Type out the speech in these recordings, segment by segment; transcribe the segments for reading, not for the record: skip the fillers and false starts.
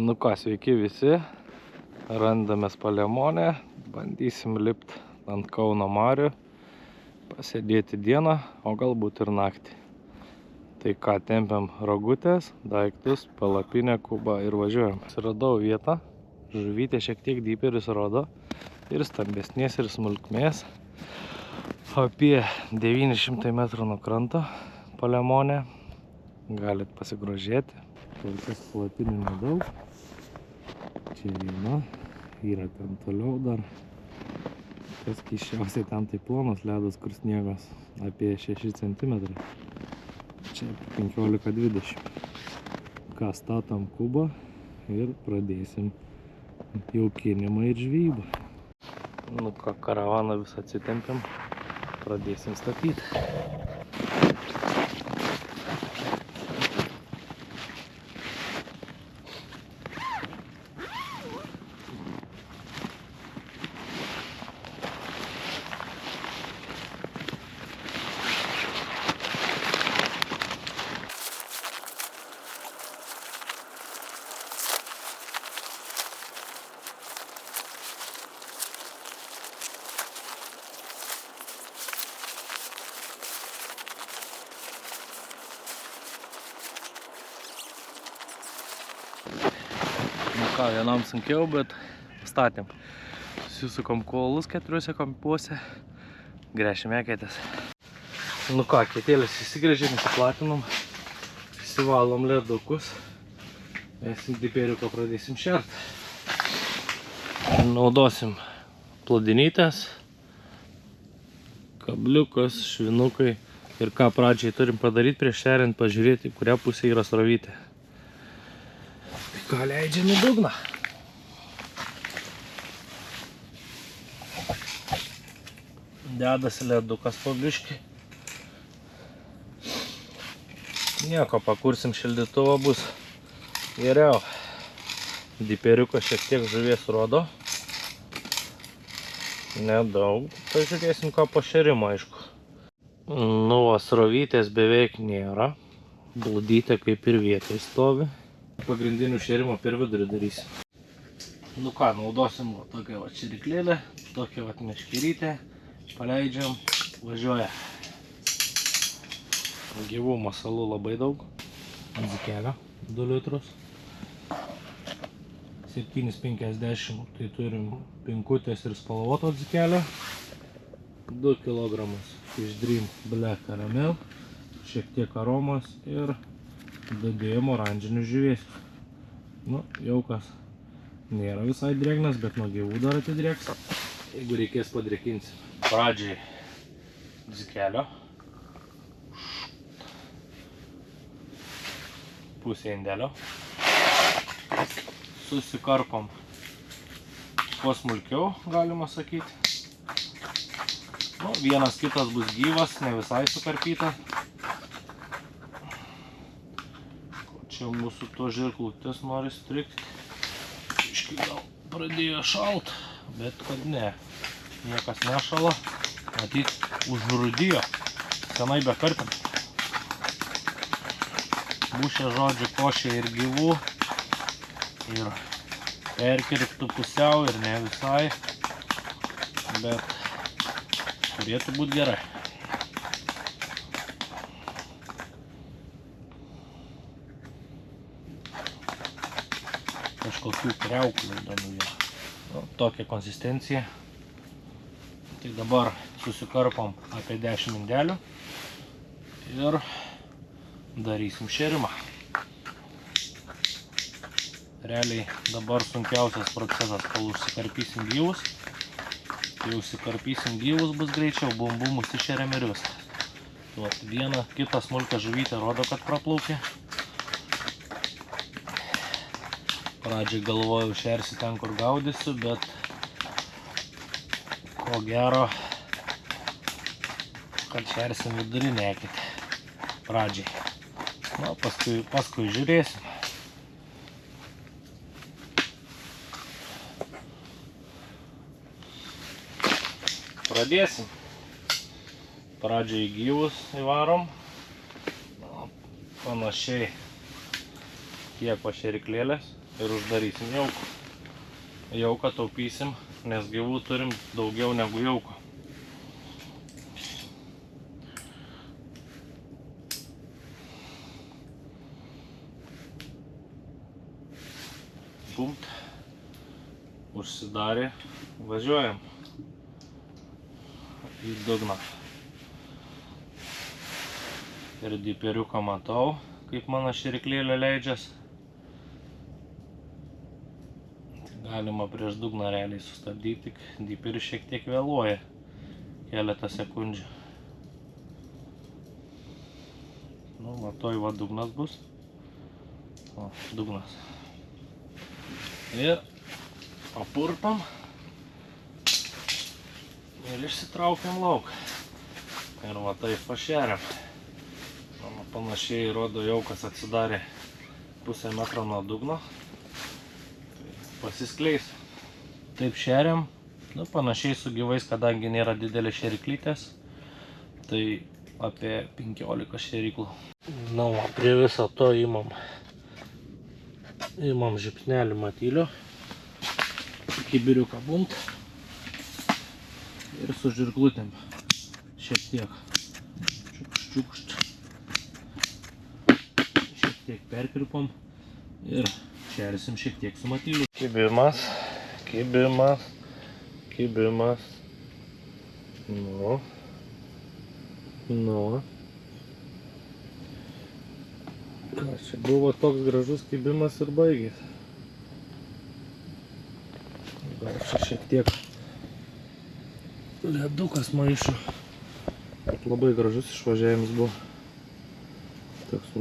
Nu ką, sveiki visi, randamės Palemonę, bandysim lipti ant Kauno marių, pasėdėti dieną, o galbūt ir naktį. Tai ką, tempiam rogutės, daiktus, palapinę, kubą ir važiuojam. Radau vietą, žuvytė šiek tiek dyperis rodo, ir stambesnės, ir smulkmės. Apie 900 metrų nuo kranto Palemonė, galit pasigrožėti. Kol kas palapinių nedaug. Čia viena, yra ten toliau dar. Kas keisčiausiai, ten tai plonas ledas, kur sniegas apie 6 cm. Čia 15-20. Ką, statom kubą ir pradėsim jaukinimą ir žvejybą. Nu ką, karavaną visą atsitempiam, pradėsim statyti. Nu ką, vienam sunkiau, bet statėm. Susisukam kuolus 4 kampuose, gręšim eketės. Nu ką, kietėlės įsigrėžėm, įsiplatinom, įsivalom ledukus. Mes diperiuką pradėsim šert. Naudosim pladinytės, kabliukas, švinukai. Ir ką pradžiai turim padaryti prieš šeriant, pažiūrėti, kurią pusę yra srovytė. Ką leidžiam į dugną. Dedasi ledukas po biškį. Nieko, pakursim šildytuvą, bus geriau. Diperiukas šiek tiek žuvies rodo. Nedaug. Pažiūrėsim, ką po šerimo, aišku. Nu, srovytės beveik nėra. Blūdytė kaip ir vietoj stovi. Pagrindinių šėrimo per vidurį darysim. Nu ką, naudosim tokią va šėriklėlę, tokią va meškerytę, paleidžiam, važiuoja. Gyvų masalų labai daug. Dzikelio 2 litrus. 7,50, tai turim pinkutės ir spalvoto dzikelio. 2 kg iš Dream Black Caramel, šiek tiek aromos ir dadėjom oranžinius žuvėsius. Nu, jaukas nėra visai drėgnas, bet nuo gyvų dar atidrėks. Jeigu reikės, padrėkinsim. Pradžiai dzikelio. Pusė indelio. Susikarpom kuo smulkiau, galima sakyti. Nu, vienas kitas bus gyvas, ne visai sukarpyta. Čia mūsų to žirklutės nori strikti. Iškai gal pradėjo šalt, bet kad ne. Niekas nešala. Matyt, užrūdijo. Senai be karpim. Būšė žodžiu košė ir gyvų. Ir perkirptų pusiau ir ne visai. Bet turėtų būti gerai. Kažkokių kriauklių įdomių yra. Nu, tokia konsistencija. Tai dabar susikarpom apie 10 indelių ir darysim šėrimą. Realiai dabar sunkiausias procesas, kol užsikarpysim gyvus. Kai užsikarpysim gyvus, bus greičiau, bum užsišeriam ir viskas. Vieną kitą smulkę žuvytę rodo, kad praplaukė. Pradžiai galvojau šersi ten, kur gaudysiu, bet ko gero, kad šersim vidurinę eketę pradžiai. Na, paskui žiūrėsim. Pradėsim. Pradžiai gyvus įvarom. Panašiai tiek pašėriklėlės. ir uždarysim jauką. Jauką taupysim, nes gyvų turim daugiau negu jauko. Bumt. Užsidarė. Važiuojam į dugną. Ir diperiuką matau, kaip mano širiklėlė leidžias. Galima prieš dugną realiai sustabdyti, tik diperis šiek tiek vėluoja keletą sekundžių. Nu, matoj, va dugnas bus. O, dugnas. Ir papurpam. Ir išsitraukiam lauk. Ir va taip pašeriam. Panašiai rodo jaukas atsidarė pusę metro nuo dugno. Pasiskleis. Taip šeriam. Nu, panašiai su gyvais, kadangi nėra didelės šeriklytės. Tai apie 15 šeriklų. Na, va, prie viso to imam žipsnelį matylio. Kibiriuką bumt. Ir su žirklutėm šiek tiek čiukšt. Šiek tiek perkirpom ir šersim šiek tiek su matyliu. Kibimas, kibimas, kibimas. Nu. Nu. Ką čia buvo toks gražus kibimas ir baigės. Gal čia šiek tiek ledukas maišo. Bet labai gražus išvažiavimas buvo. Toks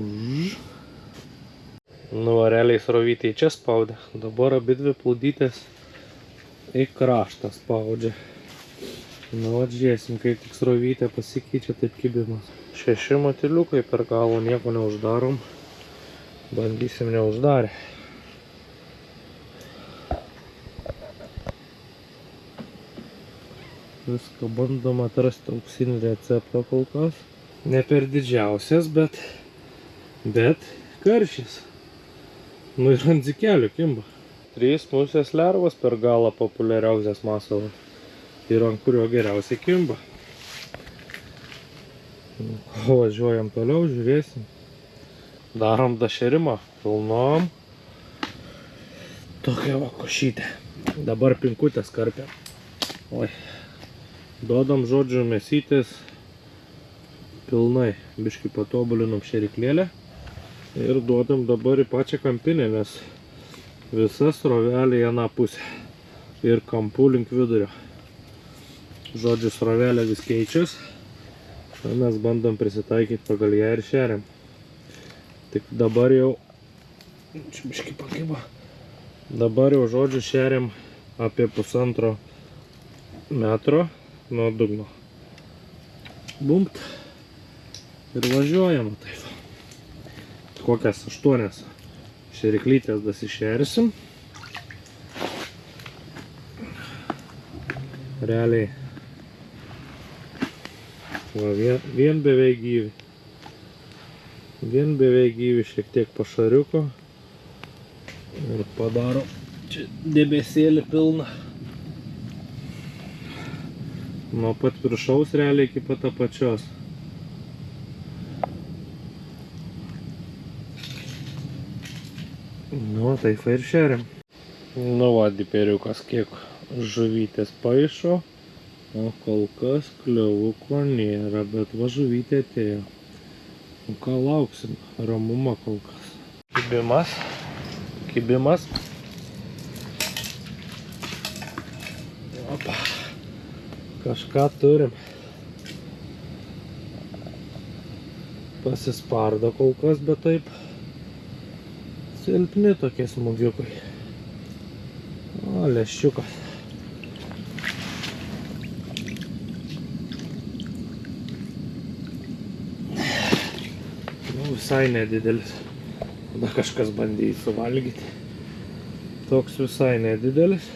Nu, realiai srovytė čia spaudė. Dabar abidvi plūdytės į kraštą spaudžia. Nu, atžiūrėsim, kaip tik srovytė pasikeičia, taip kibimas. 6 matiliukai per galvą, nieko neuždarom. Bandysim neuždarę. Viską bandom atrasti auksinį receptą kol kas. Ne per didžiausias, bet karšis. Nu ir ant dzikelių kimba. 3 musės lervos per galą populiariausias masalas. Ir ant kurio geriausiai kimba. Važiuojam toliau, žiūrėsim. Darom dašerimą pilnom. Tokia va košytė. Dabar pinkutės karpiam. Oi. Duodam, žodžiu, mėsytės pilnai. Biškį patobulinom šeriklėlę. Ir duodam dabar į pačią kampinę, nes visa srovelė į aną pusę. Ir kampų link vidurio. Žodžiu, srovelė vis keičias. Mes bandom prisitaikyti pagal ją ir šeriam. Tik dabar jau... Čia biškį pakibo. Dabar jau, žodžiu, šeriam apie 1,5 metro nuo dugno. Bumpt. Ir važiuojam taip. Kokias 8 šeriklytės dasišersim. Realiai va, vien beveik gyvi. Vien beveik gyvi, šiek tiek pašariuko. Ir padaro čia debesėlį pilną. Nuo pat viršaus realiai iki pat apačios. Nu, taip ir šeriam. Nu, va, diperiukas kiek žuvytės paišo. O kol kas kliuvuko nėra, bet va žuvytė atėjo. O ką lauksim? Ramuma kol kas. Kibimas. Kibimas. Opa. Kažką turim. Pasispardo kol kas, bet taip silpni tokie smugiukai. O, leščiukas. Nu, visai nedidelis. Tada kažkas bandys suvalgyti. Toks visai nedidelis.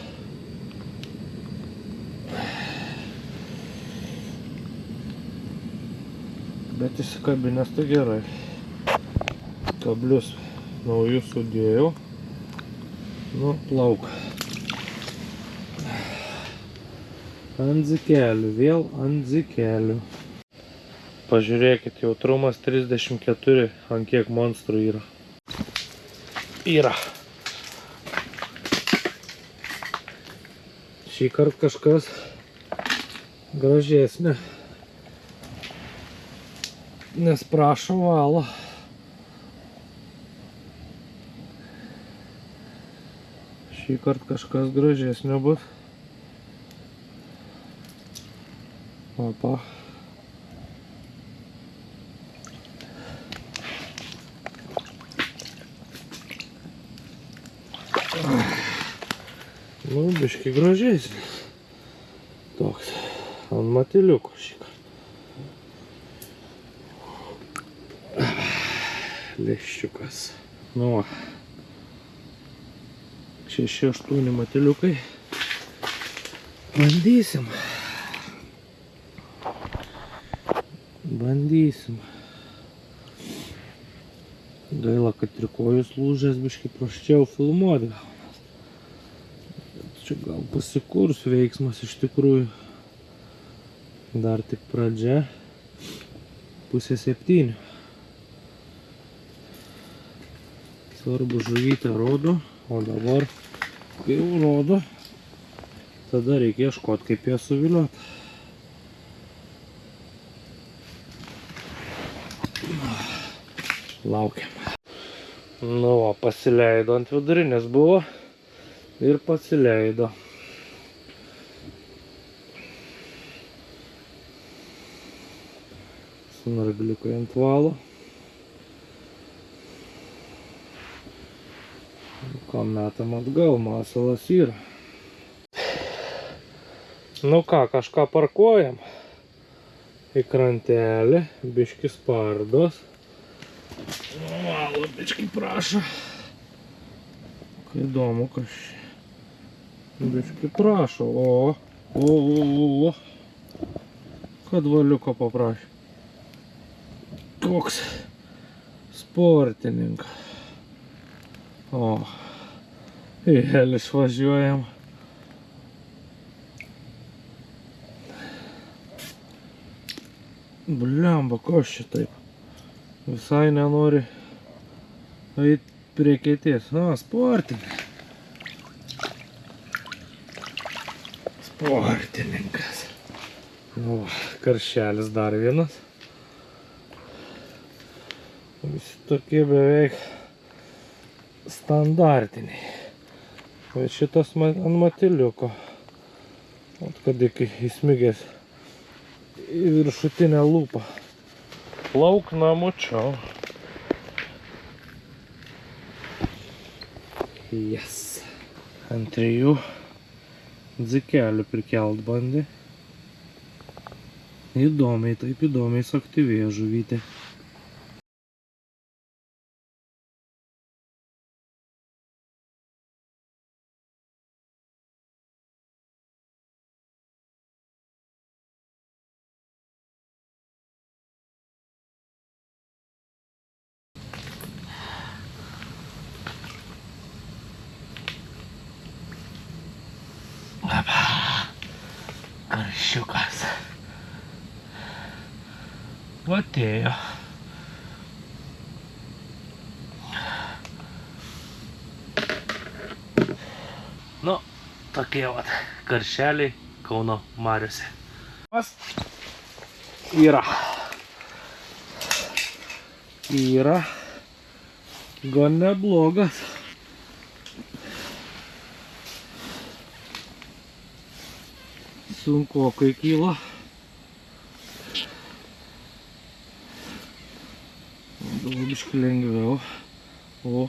Bet įsikabinęs tai gerai. Kablius naujus sudėjau. Nu, plauk. Ant dzikelių, vėl ant dzikelių. Pažiūrėkit, jautrumas 34, ant kiek monstrų yra. Yra. Šį kartą kažkas gražesnė, nes prašo valo. Šį kartą kažkas gražesnė bus. Opa. Nu, biški gražesnė. Toks. Ant matiliuko šį kartą. Leščiukas. Nu, 6-8 matiliukai. Bandysim. Gaila, kad trikojus lūžęs biškai prasčiau filmuoti gaunas. Čia gal pasikurs veiksmas iš tikrųjų. Dar tik pradžia. 6:30. Svarbu žuvytę rodo, o dabar, kai jau rodo, tada reikia ieškoti, kaip ją suvilioti. Laukiam. Nu, va, pasileido ant vidurinės buvo ir pasileido. Snargliukai ant valo. Ką metam atgal, masalas yra. Nu ką, kažką parkuojam į krantelį, biški spardos. Valo biškai prašo. Kai įdomu, kas biškai prašo. O. Kad valiuko paprašė. Koks sportininkas. O. Į helį išvažiuojam. Blemba, kas čia taip? Visai nenori eit prie kėties. Sportininkas. Sportininkas. O, karšelis dar vienas. Visi tokie beveik standartiniai. Bet šitas ant matiliuko. Ot kad iki įsmigęs į viršutinę lūpą. Plauk namučiau. Yes. Ant 3 dzikelių prikelt bandė. Įdomiai, taip įdomiai suaktyvėjo žuvytė. Karšiukas. Atėjo. Nu, tokie vat karšeliai Kauno mariose. Yra. Gan neblogas. Sunkokai kyla. Dabar biškai lengviau. O.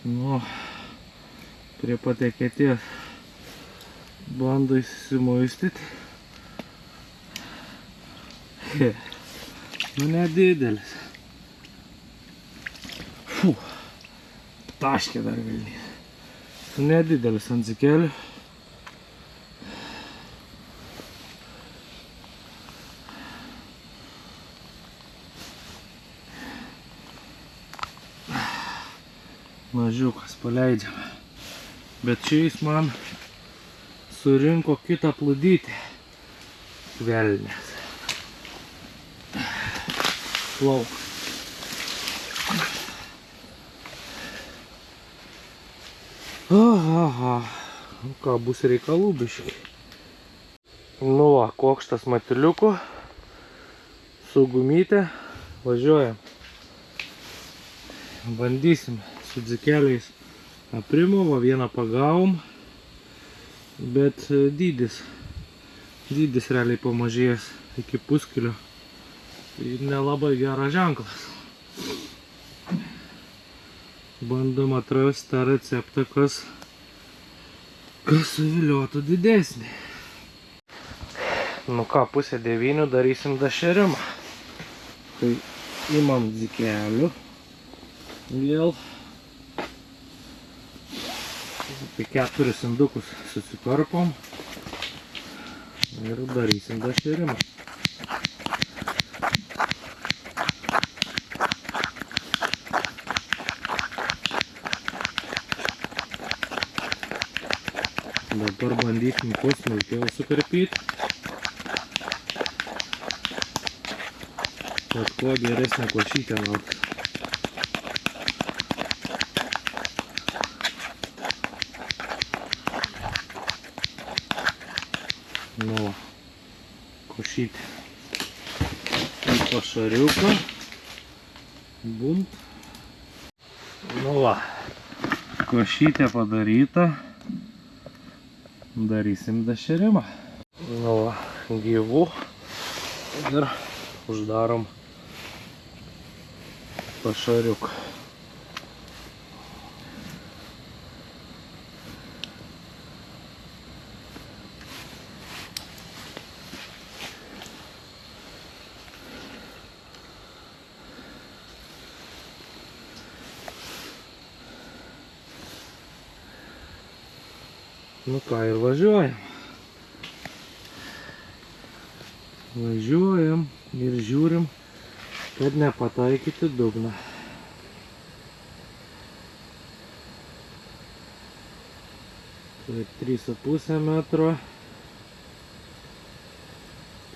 Nu. Prie pat eketės. Bando įsimuistyti. Nu nedidelis. Fū. Taškė dar vilnys. Nedidelis ant dzikelių. Mažiukas paleidžiam. Bet čia jis man surinko kitą plūdytę. Velnės. Plauk. Aha. Nu ką, bus reikalų biškai. Nu va, kokštas matiliuku. Su gumyte. Važiuojam. Bandysim su dzikeliais aprimo, va vieną pagavom. Bet dydis realiai pamažėjęs iki puskilio. Tai nelabai geras ženklas. Bandom atrasti tą receptą, kas suviliotų didesnį. Nu ką, 8:30 darysim dašerimą. Tai imam dzikelių. Vėl apie 4 indukus susikarpom. Ir darysim dašerimą. Dabar bandysim kuo smulkiau sukarpyti. Kad kuo geresnė košytė lauks. Nu, košytė. Į pašariuką. Bump. Nu va, košytė padaryta. Darysim dašerimą. Nu va, gyvų. Ir uždarom pašariuką. Nu ką, ir važiuojam. Važiuojam ir žiūrim, kad nepataikyti dugną. Tai 3,5 metro.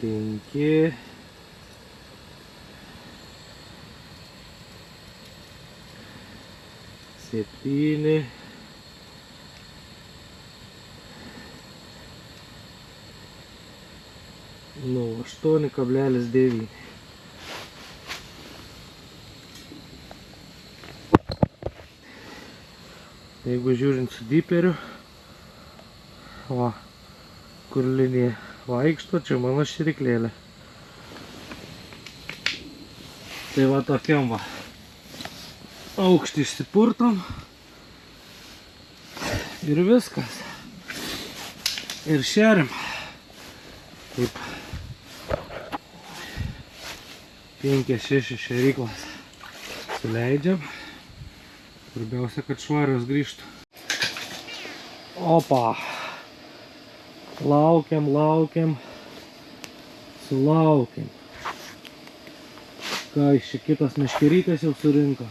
5. 7. Nu, 8,9. Jeigu žiūrint su diperiu, va, kur linija vaikšto, čia mano širiklėlė. Tai va tokiam va aukštį išsipurtom ir viskas. Ir šeriam. Taip. 5-6 šeryklas suleidžiam. Svarbiausia, kad švarios grįžtų. Opa! Laukiam. Sulaukiam. Ką, iš čia kitas meškerytės jau surinko.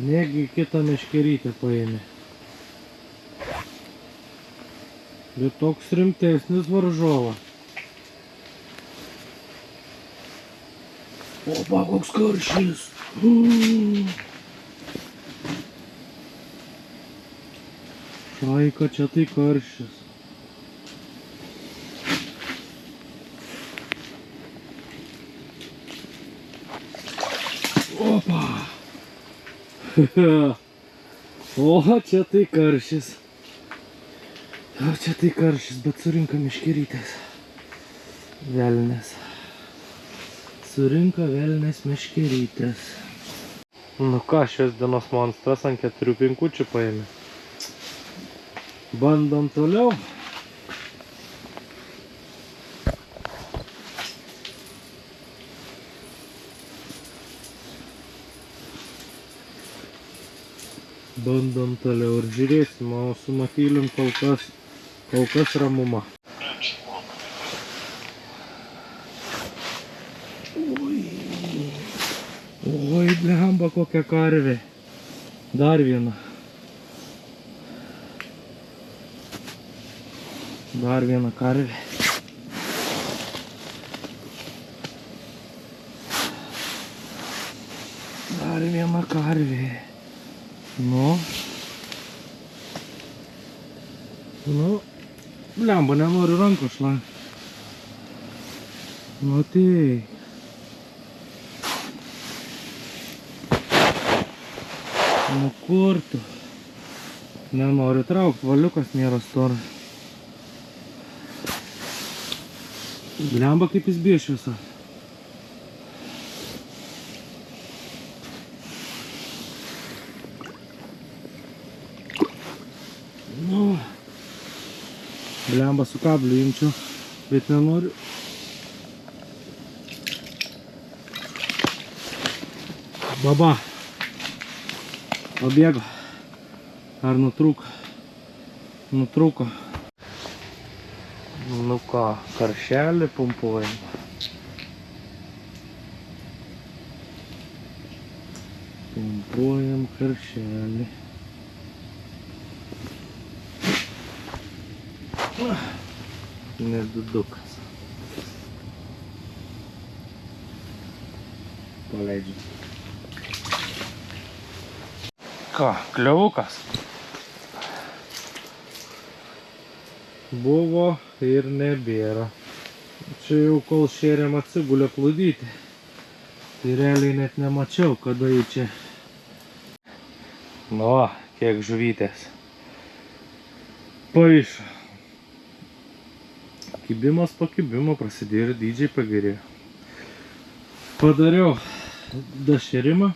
Negi kitą meškerytę paėmė. Bet toks rimtesnis varžovas. Opa, koks karšis! Šaika, čia tai karšis. Opa! O, čia tai karšis. O, čia tai karšis, bet surinka meškerytės. Velnės. Surinka velnės meškerytės. Nu ką, šios dienos monstras ant 4 pinkučių paėmė. Bandom toliau. Bandom toliau ir žiūrėsim, o su matylium kol kas ramuma. Oi, blem. Blemba kokia karvė. Dar viena. Dar viena karvė. Dar viena karvė. Nu, blemba, nenoriu rankų šlankti. Nu, tai. Nu, kur tu? Nenoriu traukti, valiukas nėra storas. Blemba, kaip jis biešviesa. Nu, blemba, su kabliu imčiau, bet nenoriu. Baba. Pabėgo. Ar nutrūko? Nutrūko. Nu ką, karšelį pumpuojam. Pumpuojam karšelį. Nedidukas. Paleidžiam. Ką, kliavukas? Buvo ir nebėra. Čia jau kol šėrėm atsigulė pludyti. Tai realiai net nemačiau, kada jį čia. Nu, kiek žuvytės. Paišo. Kibimas po kibimo prasidėjo ir dydžiai pagerėjo. Padariau dašėrimą.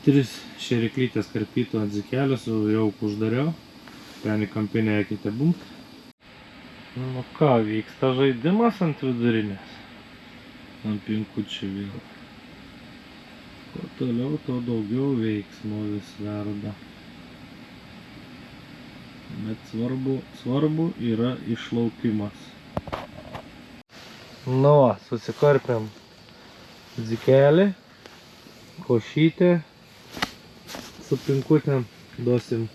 3 šėriklytės karpyto atzikelės jau uždariau. Ten į kampinę ekite bumt. Nu ką, vyksta žaidimas ant vidurinės. Ant pinkučių vėl. Kuo toliau, to daugiau veiksmo vis verda. Bet svarbu yra išlaukimas. Nu, susikarpėm dzikelį, košytę. Su pinkutėm duosim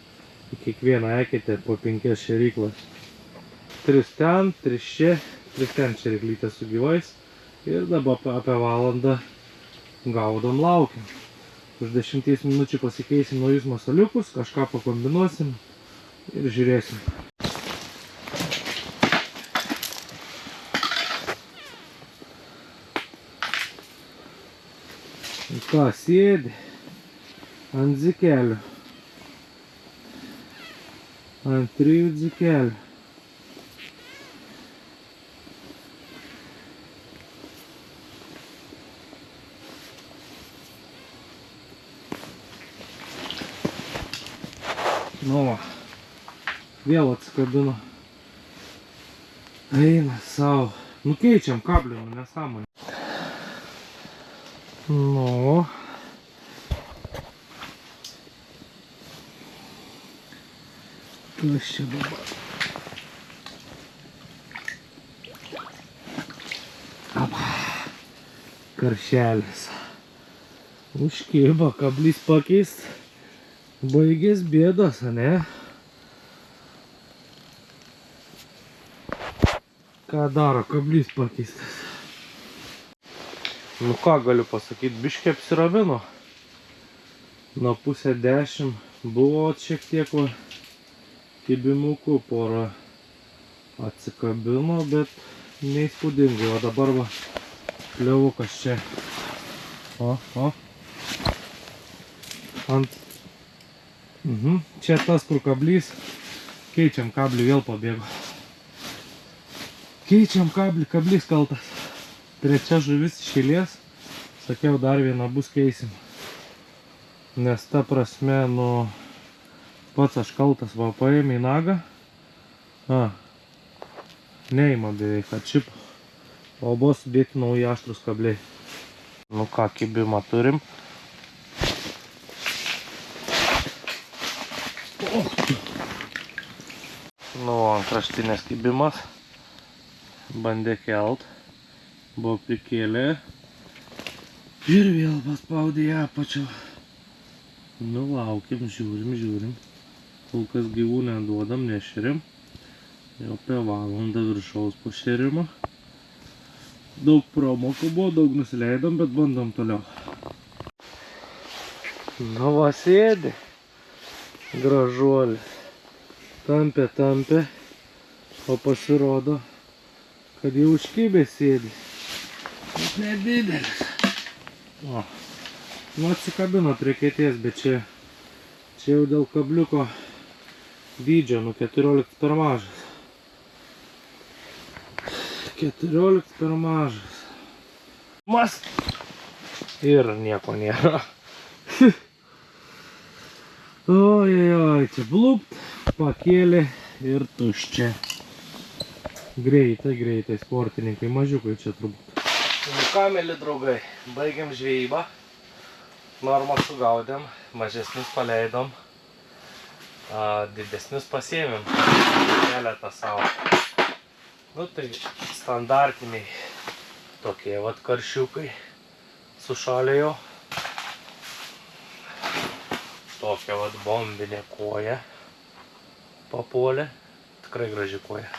į kiekvieną eketę po 5 šėryklas. 3 ten, 3 čia, 3 ten šėriklytės su gyvais. Ir dabar apie valandą gaudom, laukiam. Už 10 minučių pasikeisim naujus masaliukus, kažką pakombinuosim ir žiūrėsim. Ką, sėdi ant dzikelių. Ant 3 dzikelių. Nu va, vėl atsikabino. Eina savo. Nu keičiam kablį, nesąmonė. Nu. Kas čia dabar? Apa. Karšelis. Užkibo, kablys pakeist. Baigės bėdos, ne? Ką daro, kablys pakeistas. Nu ką galiu pasakyti, biškį apsiramino. Nuo 9:30 buvo šiek tiek va, kibimukų, porą atsikabino, bet neįspūdingai. O dabar va, kliavukas čia. O. Ant. Čia tas, kur kablys. Keičiam kablį, vėl pabėgo. Keičiam kablį, kablys kaltas. 3 žuvis iš eilės. Sakiau, dar vieną bus keisim. Nes ta prasme, nu, pats aš kaltas, va, paėmė į nagą. Neima beveik atšip. O buvo sudėti nauji aštrus kabliai. Nu ką, kibimą turim. Nu, antraštinės kibimas. Bandė kelt. Buvo prikėlę. Ir vėl paspaudė į apačią. Nu, laukiam, žiūrim. Kol kas gyvų neduodam, nešeriam. Jau apie valandą viršaus po šerimo. Daug promokų buvo, daug nusileidom, bet bandom toliau. Nu va, sėdi. Gražuolis. Tampė. O pasirodo, kad jau užkibė sėdi. Bet nedidelis. O. Nu, atsikabino prie kėties, bet čia jau dėl kabliuko dydžio, nu 14 per mažas. 14 per mažas. Mas! Ir nieko nėra. Ojojoj, čia blupt, pakėlė ir tuščia. Greitai, sportininkai, mažiukai čia turbūt. Nu ką, mėly draugai, baigiam žvejybą. Normą sugaudėm, mažesnius paleidom, didesnius pasiėmėm, keletą savo. Nu tai standartiniai tokie vat karšiukai sušalėjo. Tokia vat bombinė koja papuolė, tikrai graži koja.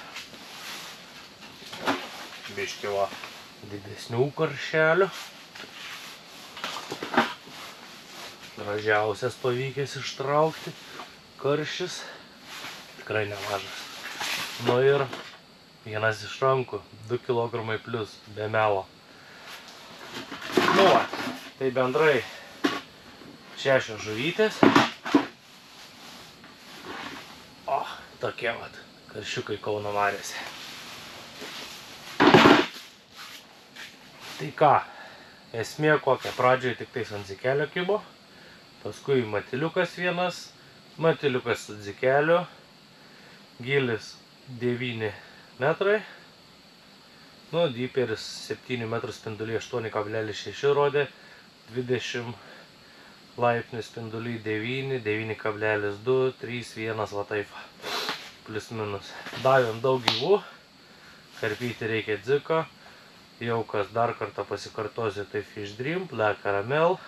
Biški va didesnių karšelių. Gražiausias pavykęs ištraukti karšis, tikrai nemažas. Nu ir vienas iš rankų, 2 kg plus, be melo. Nu va, tai bendrai 6 žuvytės. O, tokie vat karšiukai Kauno mariose. Tai ką, esmė kokia, pradžioje tik tais ant dzikelio kibo, paskui matiliukas vienas, matiliukas su dzikeliu, gilis 9 metrai, nu, dyperis 7 metrų spinduliai 8,6 rodė, 20 laipsnių spinduliai 9, 9,2, 3, 1, va taip, plus minus. Davėm daug gyvų, karpyti reikia dziko. Jau kas dar kartą pasikartosiu, tai Fish Dream, Black Caramel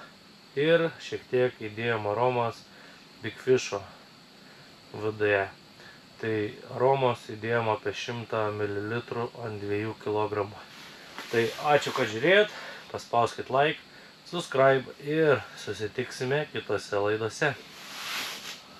ir šiek tiek įdėjom aromos Big Fish'o viduje. Tai aromos įdėjom apie 100 ml ant 2 kg. Tai ačiū, kad žiūrėjot, paspauskit like, subscribe ir susitiksime kitose laidose.